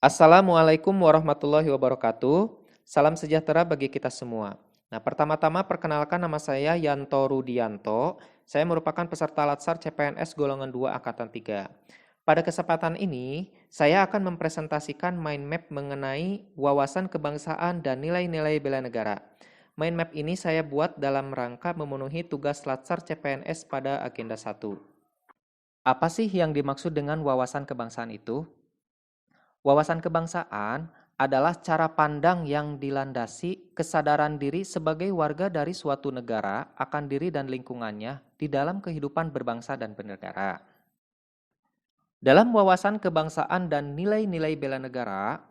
Assalamualaikum warahmatullahi wabarakatuh. Salam sejahtera bagi kita semua. Nah, pertama-tama perkenalkan nama saya Yanto Rudianto. Saya merupakan peserta Latsar CPNS golongan 2 angkatan 3. Pada kesempatan ini, saya akan mempresentasikan mind map mengenai wawasan kebangsaan dan nilai-nilai bela negara. Mind map ini saya buat dalam rangka memenuhi tugas Latsar CPNS pada agenda 1. Apa sih yang dimaksud dengan wawasan kebangsaan itu? Wawasan kebangsaan adalah cara pandang yang dilandasi kesadaran diri sebagai warga dari suatu negara akan diri dan lingkungannya di dalam kehidupan berbangsa dan bernegara. Dalam wawasan kebangsaan dan nilai-nilai bela negara,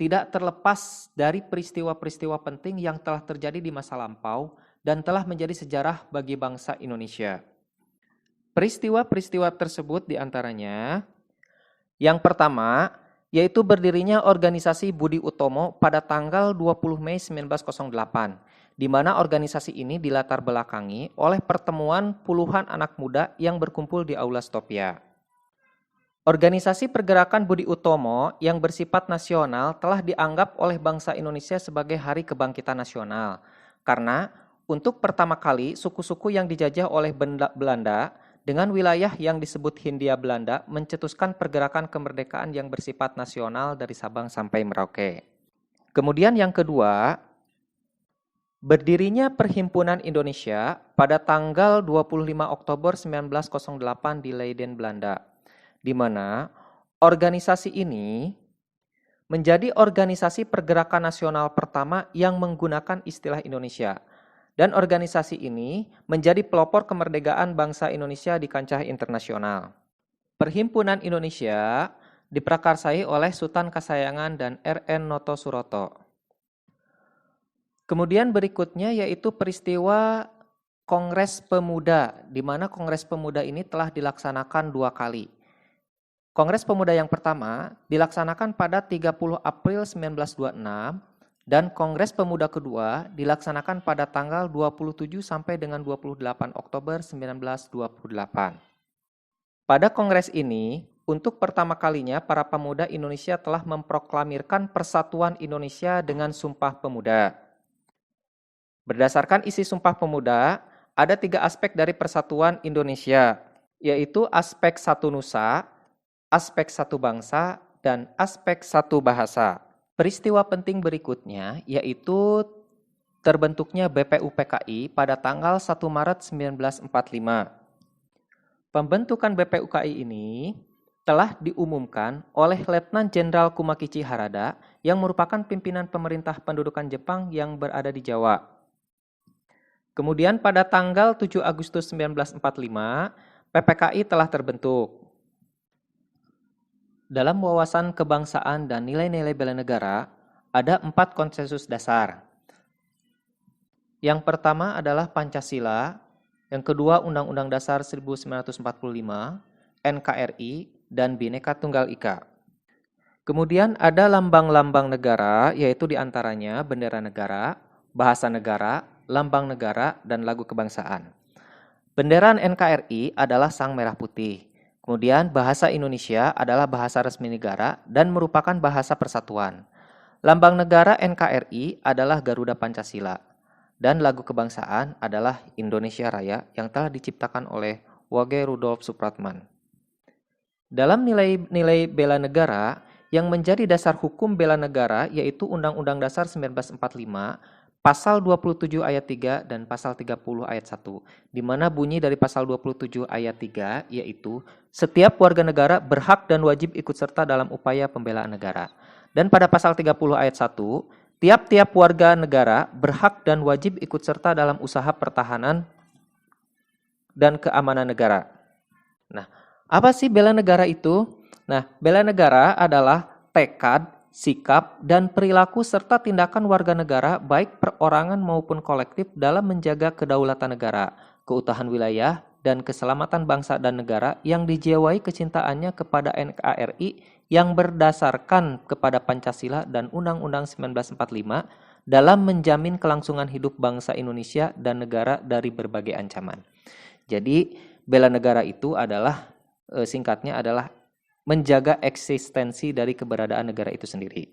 tidak terlepas dari peristiwa-peristiwa penting yang telah terjadi di masa lampau dan telah menjadi sejarah bagi bangsa Indonesia. Peristiwa-peristiwa tersebut diantaranya, yang pertama, yaitu berdirinya organisasi Budi Utomo pada tanggal 20 Mei 1908, di mana organisasi ini dilatar belakangi oleh pertemuan puluhan anak muda yang berkumpul di Aula Stopia. Organisasi pergerakan Budi Utomo yang bersifat nasional telah dianggap oleh bangsa Indonesia sebagai hari kebangkitan nasional, karena untuk pertama kali suku-suku yang dijajah oleh Belanda dengan wilayah yang disebut Hindia Belanda mencetuskan pergerakan kemerdekaan yang bersifat nasional dari Sabang sampai Merauke. Kemudian yang kedua, berdirinya Perhimpunan Indonesia pada tanggal 25 Oktober 1908 di Leiden, Belanda, di mana organisasi ini menjadi organisasi pergerakan nasional pertama yang menggunakan istilah Indonesia. Dan organisasi ini menjadi pelopor kemerdekaan bangsa Indonesia di kancah internasional. Perhimpunan Indonesia diprakarsai oleh Sultan Kasayangan dan R.N. Noto Suroto. Kemudian berikutnya yaitu peristiwa Kongres Pemuda, di mana Kongres Pemuda ini telah dilaksanakan 2 kali. Kongres Pemuda yang pertama dilaksanakan pada 30 April 1926, dan Kongres Pemuda kedua dilaksanakan pada tanggal 27 sampai dengan 28 Oktober 1928. Pada kongres ini, untuk pertama kalinya para pemuda Indonesia telah memproklamirkan Persatuan Indonesia dengan Sumpah Pemuda. Berdasarkan isi Sumpah Pemuda, ada 3 aspek dari Persatuan Indonesia, yaitu aspek satu nusa, aspek satu bangsa, dan aspek satu bahasa. Peristiwa penting berikutnya yaitu terbentuknya BPUPKI pada tanggal 1 Maret 1945. Pembentukan BPUPKI ini telah diumumkan oleh Letnan Jenderal Kumakichi Harada yang merupakan pimpinan pemerintah pendudukan Jepang yang berada di Jawa. Kemudian pada tanggal 7 Agustus 1945, PPKI telah terbentuk. Dalam wawasan kebangsaan dan nilai-nilai bela negara, ada 4 konsensus dasar. Yang pertama adalah Pancasila, yang kedua Undang-Undang Dasar 1945, NKRI, dan Bhinneka Tunggal Ika. Kemudian ada lambang-lambang negara, yaitu diantaranya bendera negara, bahasa negara, lambang negara, dan lagu kebangsaan. Bendera NKRI adalah sang merah putih. Kemudian bahasa Indonesia adalah bahasa resmi negara dan merupakan bahasa persatuan. Lambang negara NKRI adalah Garuda Pancasila. Dan lagu kebangsaan adalah Indonesia Raya yang telah diciptakan oleh Wage Rudolf Supratman. Dalam nilai-nilai bela negara, yang menjadi dasar hukum bela negara yaitu Undang-Undang Dasar 1945, Pasal 27 ayat 3 dan pasal 30 ayat 1, di mana bunyi dari pasal 27 ayat 3 yaitu setiap warga negara berhak dan wajib ikut serta dalam upaya pembelaan negara. Dan pada pasal 30 ayat 1, tiap-tiap warga negara berhak dan wajib ikut serta dalam usaha pertahanan dan keamanan negara. Nah, apa sih bela negara itu? Nah, bela negara adalah tekad, sikap, dan perilaku serta tindakan warga negara baik perorangan maupun kolektif dalam menjaga kedaulatan negara, keutuhan wilayah, dan keselamatan bangsa dan negara yang dijiwai kecintaannya kepada NKRI yang berdasarkan kepada Pancasila dan Undang-Undang 1945 dalam menjamin kelangsungan hidup bangsa Indonesia dan negara dari berbagai ancaman. Jadi, bela negara itu adalah singkatnya adalah menjaga eksistensi dari keberadaan negara itu sendiri.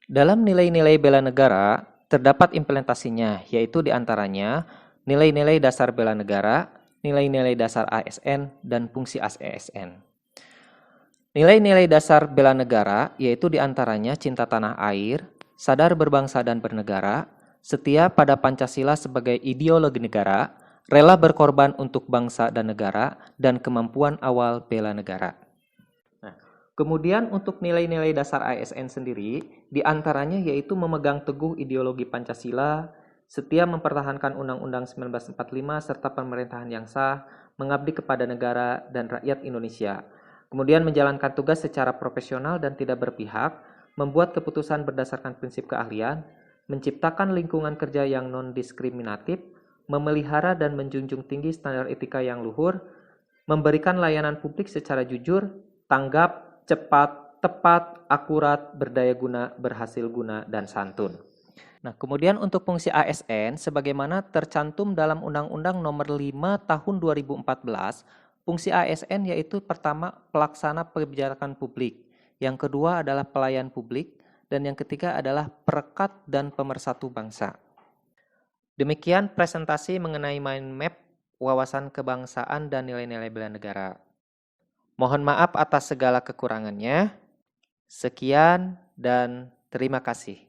Dalam nilai-nilai bela negara, terdapat implementasinya, yaitu diantaranya nilai-nilai dasar bela negara, nilai-nilai dasar ASN, dan fungsi ASN. Nilai-nilai dasar bela negara, yaitu diantaranya cinta tanah air, sadar berbangsa dan bernegara, setia pada Pancasila sebagai ideologi negara, rela berkorban untuk bangsa dan negara, dan kemampuan awal bela negara. Kemudian untuk nilai-nilai dasar ASN sendiri, diantaranya yaitu memegang teguh ideologi Pancasila, setia mempertahankan Undang-Undang 1945 serta pemerintahan yang sah, mengabdi kepada negara dan rakyat Indonesia. Kemudian menjalankan tugas secara profesional dan tidak berpihak, membuat keputusan berdasarkan prinsip keahlian, menciptakan lingkungan kerja yang non-diskriminatif, memelihara dan menjunjung tinggi standar etika yang luhur, memberikan layanan publik secara jujur, tanggap, cepat, tepat, akurat, berdaya guna, berhasil guna, dan santun. Nah, kemudian untuk fungsi ASN, sebagaimana tercantum dalam Undang-Undang Nomor 5 Tahun 2014, fungsi ASN yaitu pertama, pelaksana kebijakan publik, yang kedua adalah pelayan publik, dan yang ketiga adalah perekat dan pemersatu bangsa. Demikian presentasi mengenai mind map, wawasan kebangsaan, dan nilai-nilai bela negara. Mohon maaf atas segala kekurangannya. Sekian dan terima kasih.